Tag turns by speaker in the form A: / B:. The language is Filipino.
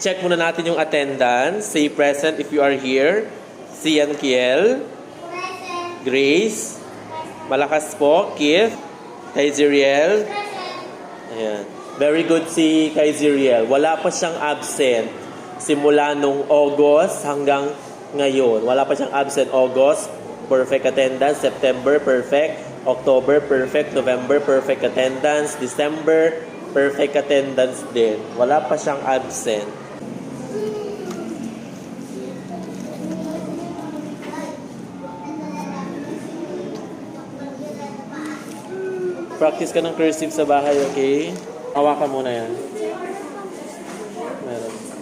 A: I-check muna natin yung attendance. Say present if you are here. Si Kiel. Grace. Malakas po. Keith. Kay Ziriel. Ayan. Very good si kay Ziriel. Wala pa siyang absent. Simula nung August hanggang ngayon. Wala pa siyang absent. August, perfect attendance. September, perfect. October, perfect. November, perfect attendance. December, perfect attendance din. Wala pa siyang absent. Practice ka ng cursive sa bahay, okay? Hawakan muna yan. Meron.